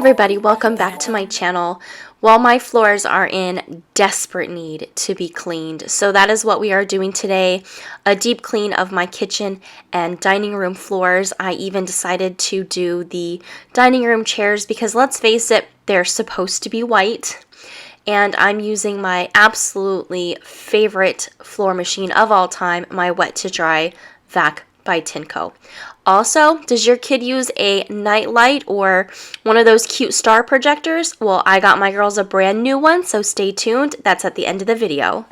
everybody, welcome back to my channel. Well, my floors are in desperate need to be cleaned, so that is what we are doing today. A deep clean of my kitchen and dining room floors. I even decided to do the dining room chairs because let's face it, they're supposed to be white. And I'm using my absolutely favorite floor machine of all time, my Wet to Dry Vac by Tinco. Also, does your kid use a night light or one of those cute star projectors? Well, I got my girls a brand new one, so stay tuned. That's at the end of the video.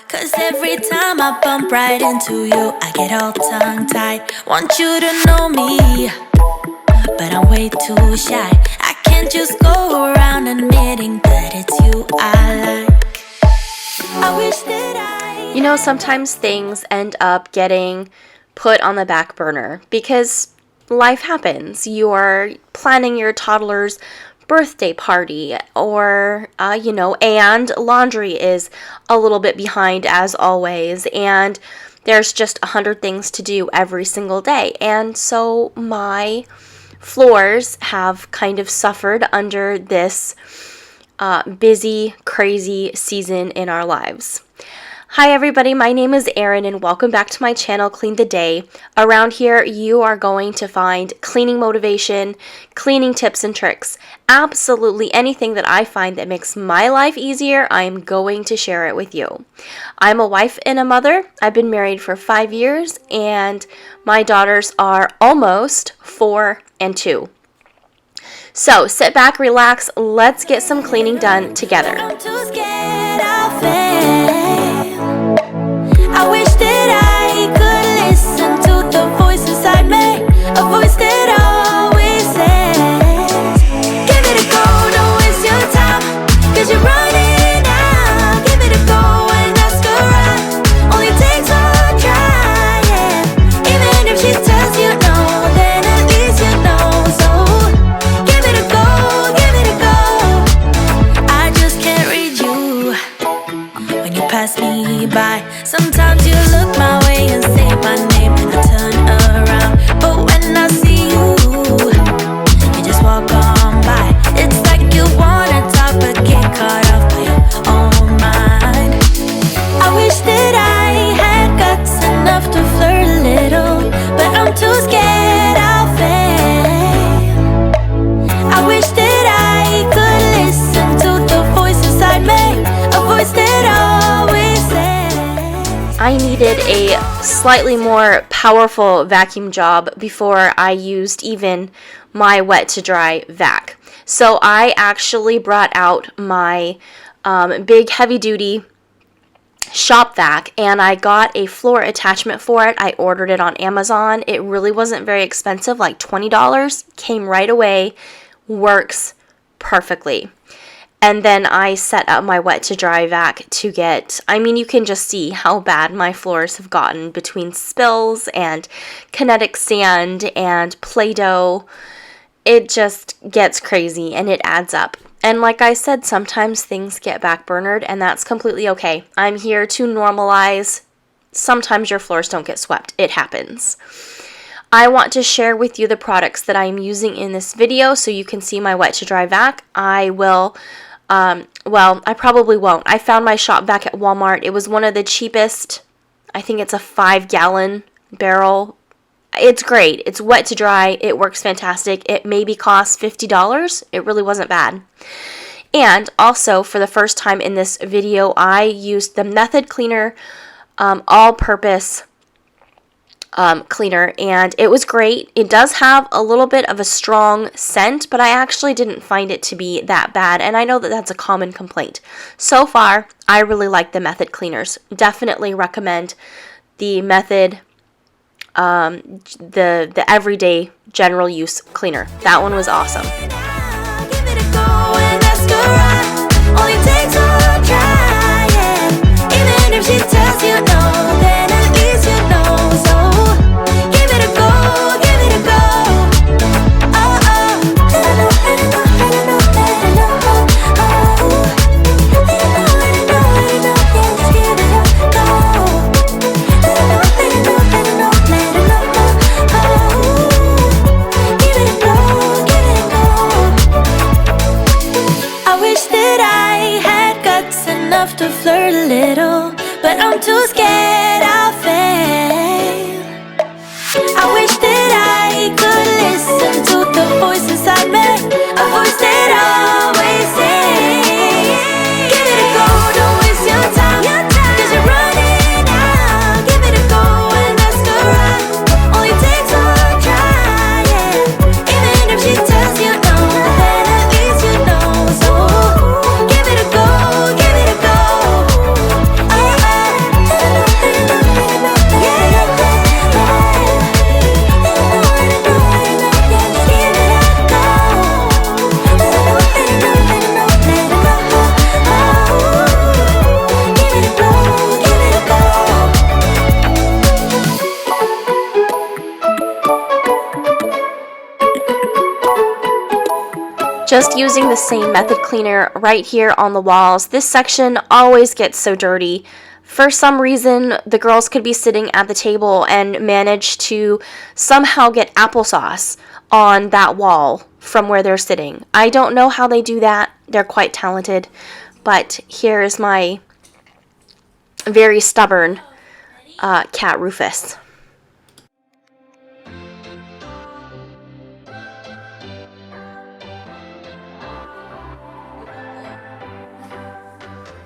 Cause every time I bump right into you, I get all tongue-tied. Want you to know me, but I'm way too shy. I can't just go around admitting that it's you I like. I wish that You know, sometimes things end up getting put on the back burner because life happens. You're planning your toddler's birthday party or, and laundry is a little bit behind as always. And there's just 100 things to do every single day. And so my floors have kind of suffered under this busy, crazy season in our lives. Hi everybody, my name is Erin and welcome back to my channel, Clean the Day. Around here you are going to find cleaning motivation, cleaning tips and tricks. Absolutely anything that I find that makes my life easier, I'm going to share it with you. I'm a wife and a mother. I've been married for 5 years and my daughters are almost 4 and 2. So sit back, relax, let's get some cleaning done together. I'm too scared of it. I wish that I could listen to the voice inside me, a voice that always says, give it a go, don't waste your time, cause you're running out. Give it a go and ask around, only takes one try, yeah. Even if she tells you no, then at least you know. So give it a go, give it a go. I just can't read you when you pass me by. Sometimes you look my way and say my name and I turn around, but when I see you, you just walk on by. It's like you wanna talk but get caught off by your own mind. I wish that I had guts enough to flirt a little, but I'm too scared of it. I wish that I could listen to the voice inside me, a voice that always says. I needed a slightly more powerful vacuum job before I used even my Wet to Dry Vac. So I actually brought out my big heavy duty shop vac and I got a floor attachment for it. I ordered it on Amazon. It really wasn't very expensive, like $20. Came right away, works perfectly. And then I set up my Wet to Dry Vac to get, you can just see how bad my floors have gotten between spills and kinetic sand and Play-Doh. It just gets crazy and it adds up. And like I said, sometimes things get backburnered and that's completely okay. I'm here to normalize. Sometimes your floors don't get swept. It happens. I want to share with you the products that I'm using in this video so you can see my Wet to Dry Vac. I will, I probably won't. I found my shop vac at Walmart. It was one of the cheapest. I think it's a 5-gallon barrel. It's great. It's wet to dry. It works fantastic. It maybe cost $50. It really wasn't bad. And also, for the first time in this video, I used the Method Cleaner all-purpose cleaner, and it was great. It does have a little bit of a strong scent, but I actually didn't find it to be that bad, and I know that that's a common complaint. So far, I really like the Method cleaners. Definitely recommend the Method, the everyday general use cleaner. That one was awesome. Give it a go and ask around, only takes one try, yeah. Even if she tells you no, then at least you know. So give it a go, give it a go. Oh, oh. Let it know, let it know, let it know, let it know. Oh, let it know, let it know, let it know. Yes, give it a go. Let it know, let it know, let it know, let too scared I'll fail. I wish that I could listen to the voice inside me, a voice that always says, give it a go, don't waste your time, 'cause you're running out. Give it a go and ask her out. Only takes one try, yeah. Even if she tells you no, then at least you know. So give it a go, give it a go. Just using the same method cleaner right here on the walls. This section always gets so dirty. For some reason, the girls could be sitting at the table and manage to somehow get applesauce on that wall from where they're sitting. I don't know how they do that. They're quite talented. But here's my very stubborn cat Rufus.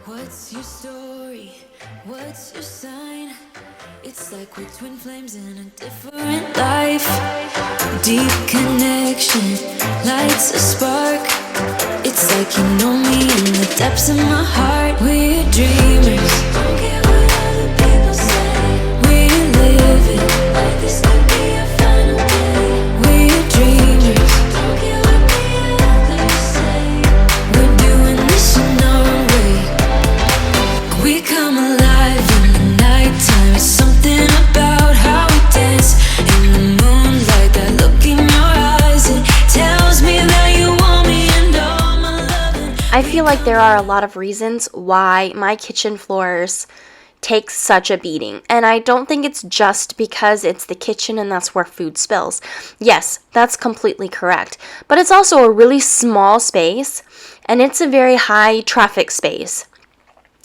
What's your story? What's your sign? It's like we're twin flames in a different life. Deep connection lights a spark. It's like you know me in the depths of my heart. We're dreamers. Don't care what other people say. We're living like this could be our final day. We're dreamers. Don't care what the others say. We're doing this in our way. We come alive in the nighttime. It's something about how we dance in the moonlight. That look in your eyes, it tells me that you want me and all my loving. I feel like there are a lot of reasons why my kitchen floors take such a beating. And I don't think it's just because it's the kitchen and that's where food spills. Yes, that's completely correct. But it's also a really small space and it's a very high traffic space.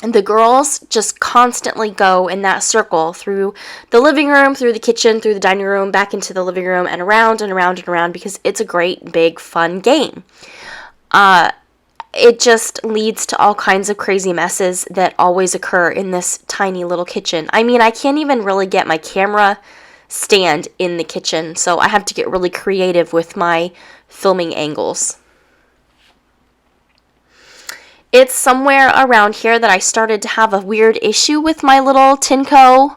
And the girls just constantly go in that circle through the living room, through the kitchen, through the dining room, back into the living room, and around and around and around because it's a great, big, fun game. It just leads to all kinds of crazy messes that always occur in this tiny little kitchen. I mean, I can't even really get my camera stand in the kitchen, so I have to get really creative with my filming angles. It's somewhere around here that I started to have a weird issue with my little Tinco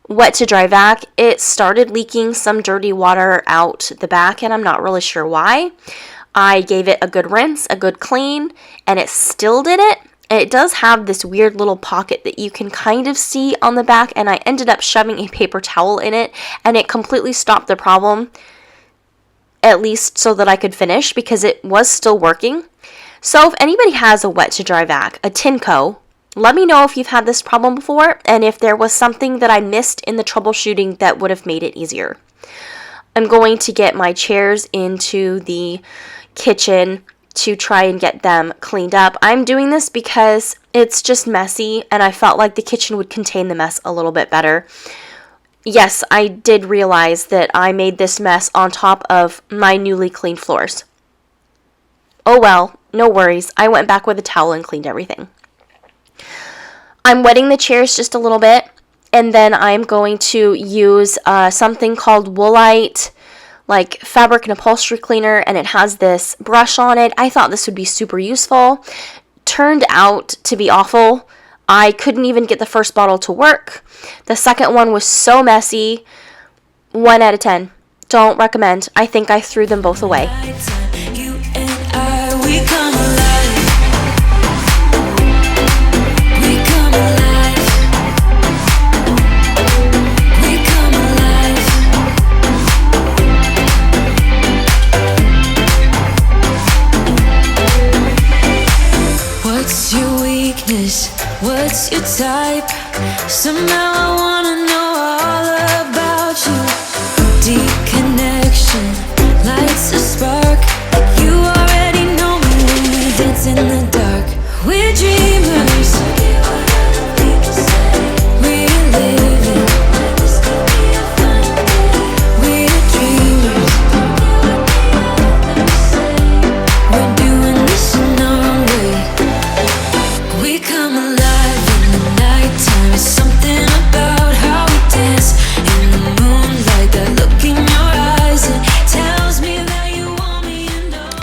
Wet to Dry Vac. It started leaking some dirty water out the back, and I'm not really sure why. I gave it a good rinse, a good clean, and it still did it. And it does have this weird little pocket that you can kind of see on the back, and I ended up shoving a paper towel in it, and it completely stopped the problem, at least so that I could finish, because it was still working. So if anybody has a wet to dry vac, a Tinco, let me know if you've had this problem before, and if there was something that I missed in the troubleshooting that would have made it easier. I'm going to get my chairs into the kitchen to try and get them cleaned up. I'm doing this because it's just messy and I felt like the kitchen would contain the mess a little bit better. Yes, I did realize that I made this mess on top of my newly cleaned floors. Oh well, no worries. I went back with a towel and cleaned everything. I'm wetting the chairs just a little bit, and then I'm going to use something called Woolite, like fabric and upholstery cleaner, and it has this brush on it. I thought this would be super useful. Turned out to be awful. I couldn't even get the first bottle to work. The second one was so messy. 1 out of 10. Don't recommend. I think I threw them both away. You and I, we come alive. We come alive. We come alive. What's your weakness? What's your type? Somehow I wanna know all about you. Deep connection lights a spark. You already know me when we dance in the dark. We're dreamers.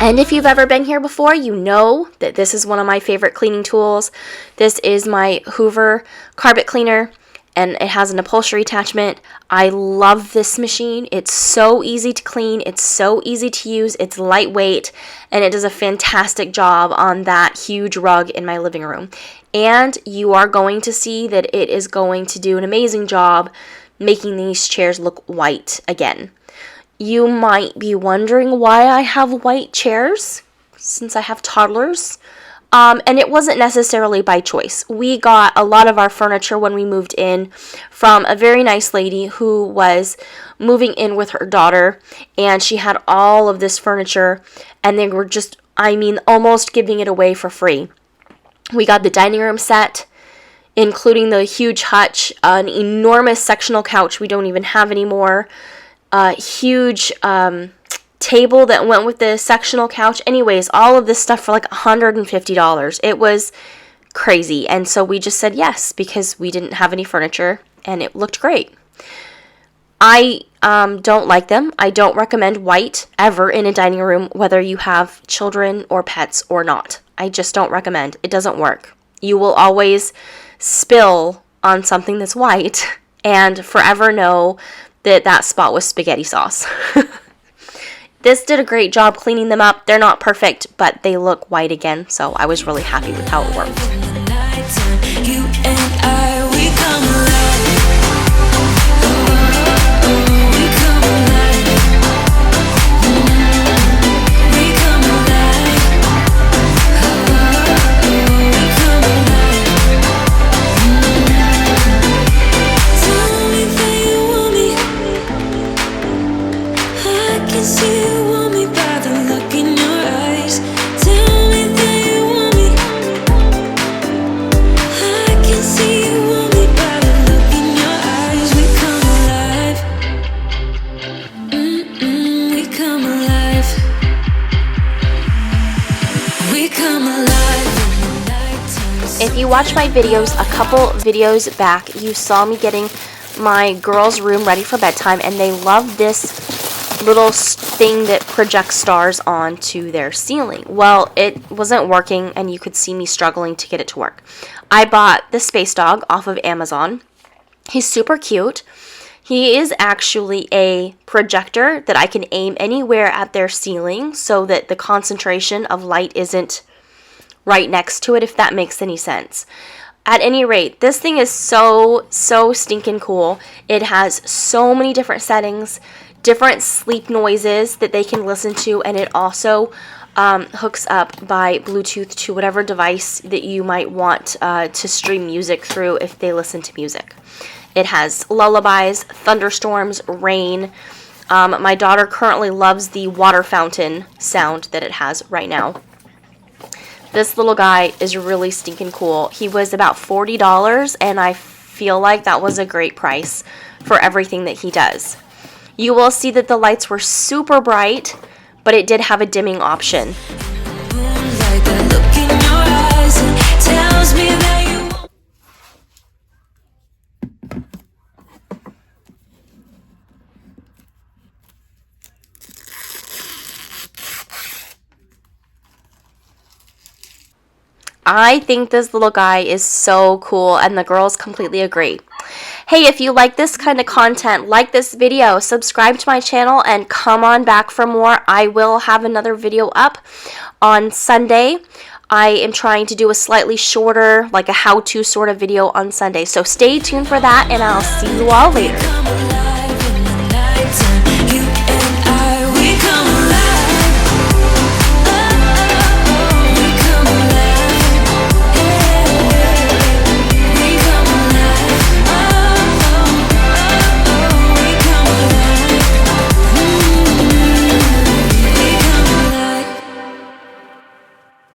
And if you've ever been here before, you know that this is one of my favorite cleaning tools. This is my Hoover carpet cleaner, and it has an upholstery attachment. I love this machine. It's so easy to clean. It's so easy to use. It's lightweight, and it does a fantastic job on that huge rug in my living room. And you are going to see that it is going to do an amazing job making these chairs look white again. You might be wondering why I have white chairs, since I have toddlers. And it wasn't necessarily by choice. We got a lot of our furniture when we moved in from a very nice lady who was moving in with her daughter, and she had all of this furniture, and they were just, almost giving it away for free. We got the dining room set, including the huge hutch, an enormous sectional couch we don't even have anymore, a huge table that went with the sectional couch. Anyways, all of this stuff for like $150. It was crazy. And so we just said yes because we didn't have any furniture and it looked great. I don't like them. I don't recommend white ever in a dining room, whether you have children or pets or not. I just don't recommend. It doesn't work. You will always spill on something that's white and forever know that that spot was spaghetti sauce. This did a great job cleaning them up. They're not perfect, but they look white again, so I was really happy with how it worked. If you watch my videos a couple videos back, you saw me getting my girls' room ready for bedtime, and they love this little thing that projects stars onto their ceiling. Well, it wasn't working, and you could see me struggling to get it to work. I bought the Space Dog off of Amazon. He's super cute. He is actually a projector that I can aim anywhere at their ceiling so that the concentration of light isn't right next to it, if that makes any sense. At any rate, this thing is so stinking cool. It has so many different settings, different sleep noises that they can listen to, and it also hooks up by Bluetooth to whatever device that you might want to stream music through if they listen to music. It has lullabies, thunderstorms, rain. My daughter currently loves the water fountain sound that it has right now. This little guy is really stinking cool. He was about $40, and I feel like that was a great price for everything that he does. You will see that the lights were super bright, but it did have a dimming option. I think this little guy is so cool, and the girls completely agree. Hey, if you like this kind of content, like this video, subscribe to my channel, and come on back for more. I will have another video up on Sunday. I am trying to do a slightly shorter, like a how-to sort of video on Sunday. So stay tuned for that, and I'll see you all later.